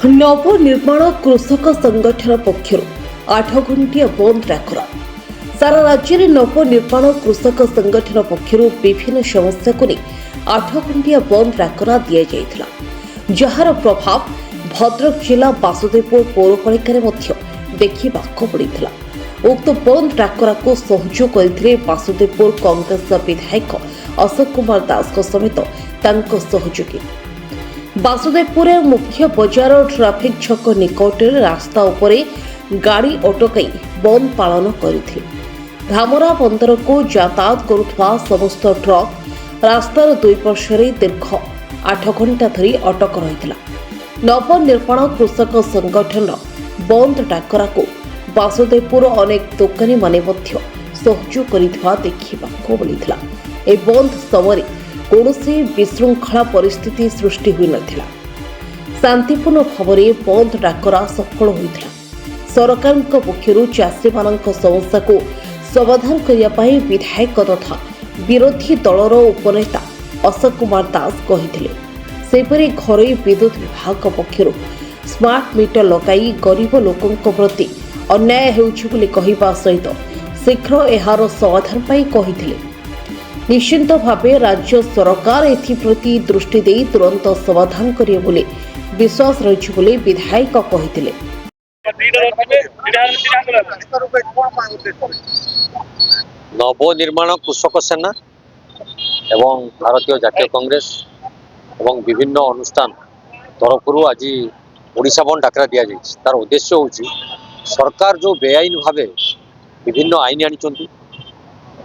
नवनिर्माण कृषक संगठन पक्षर 8 घंटिया बंद डाकरा। सारा राज्य में नवनिर्माण कृषक संगठन पक्षर विभिन्न समस्या को 8 घंटिया बंद डाकरा दि जाइथिला, जार प्रभाव भद्रक जिला बासुदेवपुर पौरपालिका देखा पड़ा। उक्त बंद डाकरा को सहयोग करते बासुदेवपुर कांग्रेस विधायक अशोक कुमार दास समेत तांको सहयोगी। बासुदेवपुर मुख्य बजार ट्राफिक छक निकट रास्ता उपरे गाड़ी अटकाई बंद पालन करथिले। धामरा बंदर को यातायात करुवा समस्त ट्रक रास्तार दुई पार्श्वे दीर्घ 8 घंटा धरी अटक रही। नवनिर्माण कृषक संगठन बंद डाकरा को बासुदेवपुर अनेक दोकानी माने सहयोग करिथिबा देखिबाको मिलिथिला। ए बंद समय कौनसी विशृंखला परिस्थिति सृष्टि हुई नथिला। शांतिपूर्ण भाव में बंद डाकरा सफल होइथिला। सरकार पक्षरु चाषी मानक समस्या को समाधान करने पाई विधायक तथा विरोधी दलर उपनेता अशोक कुमार दास कहिथिले। सेपरि घरोई विद्युत विभाग पक्षरु स्मार्ट मीटर लगाई गरीब लोकों प्रति अन्याय हेउछि बोली कहिबा सहित शीघ्र एहार समाधान पाई कहिथिले। निश्चिंत भावे राज्य सरकार एप्रति दृष्टि दे तुरंत समाधान करिए बोले विश्वास रही बोले विधायक कहिथिले। नवनिर्माण कृषक सेना एवं भारतीय जातीय कांग्रेस एवं विभिन्न अनुष्ठान तरफ आज ओडिशा बंद डाकरा दि जाइए। तार उद्देश्य हूँ सरकार जो बेआईन भावे विभिन्न आईन आनी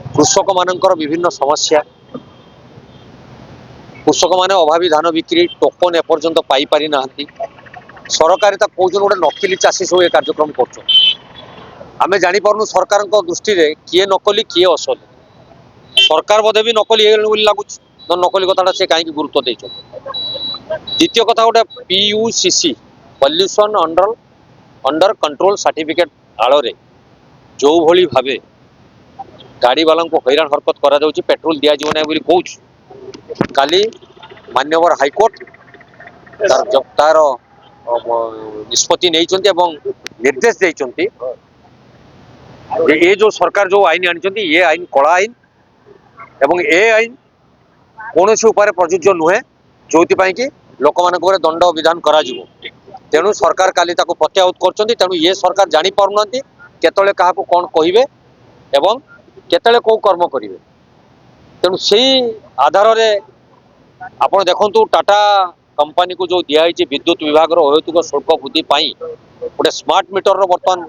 कृषक मानकर विभिन्न समस्या, कृषक माने अभावी धान बिक्री टोकन एपर्यंत पाई पारि नाहंती। सरकार कहते गोटे नकली चाषी सब ये कार्यक्रम कर आमे जानी पारनु सरकार दृष्टि रे किए नकली किए असल। सरकार बोधे भी नकली लगुच नकली कथा से कहीं गुरुत्व दे। द्वितीय कथा गोटे PUCC pollution under control certificate आड़ जो भली भावे गाड़ी वाला को हैरान हरकत करा जाउची, पेट्रोल दिया जीवन बोली कहूँ। काली मान्यवर हाईकोर्ट तार निष्पत्ति नहीं निर्देश देइचंती। ये जो सरकार जो आईन आनी ये आईन कला आईन एवं ए आईन कौन उपाय प्रযোज्य नुहे जो कि लोक मान दंड विधान करा तेणु सरकार काली प्रत्याहृत कर। तेणु ये सरकार जानी पारना केतले क्या कौन कहे एवं केतले कौ कर्म करेंगे। तेणु से आधार रे आपण देखु टाटा कंपनी को जो दिखाई विद्युत विभाग अहेतुक शुल्क वृद्धि गोटे स्मार्ट मीटर बर्तमान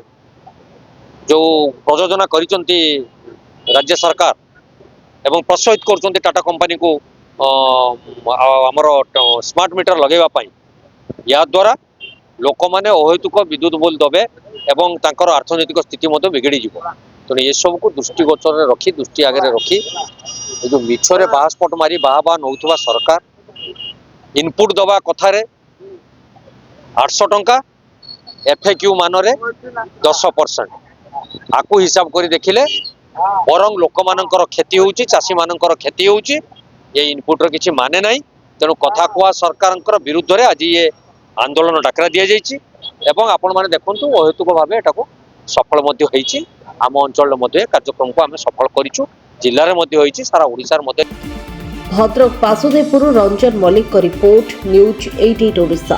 जो प्रयोजना करिसंती राज्य सरकार एवं प्रोत्साहित कर टाटा कंपनी को आमर स्मार्ट मीटर लगेवा पाई। या द्वारा लोक माने अहेतुक विद्युत बिल दबे एवं तांकर अर्थनैतिक स्थिति बिगड़ी जीव। तेणु ये सब को दृष्टिगोचर रखी दृष्टि आगे रखी जो मिछरे बाहास्पट मारी बाहा नौथुवा सरकार इनपुट दबा कथारे 800 टंका FAQ मानरे 10% आकु हिसाब करी देखिले बरंग लोक मानकर क्षति होउची, चाषी मानकर क्षति होउची। ये इनपुट रो किछि माने नाही। तेणु कथा कुआ सरकार विरुद्ध रे आज ये आंदोलन डाकरा दि जाइए एवं आपण माने देखंतु अहेतुक भावे एटाको सफल मध्य होईची। आम अंचल मध्य कार्यक्रम को आमे सफल करिचु, जिल्ला रे मध्य होईची, सारा ओडिसा रे मध्य। Bhadrak Basudevpur Ranjan Mallick report news 88 Odisha.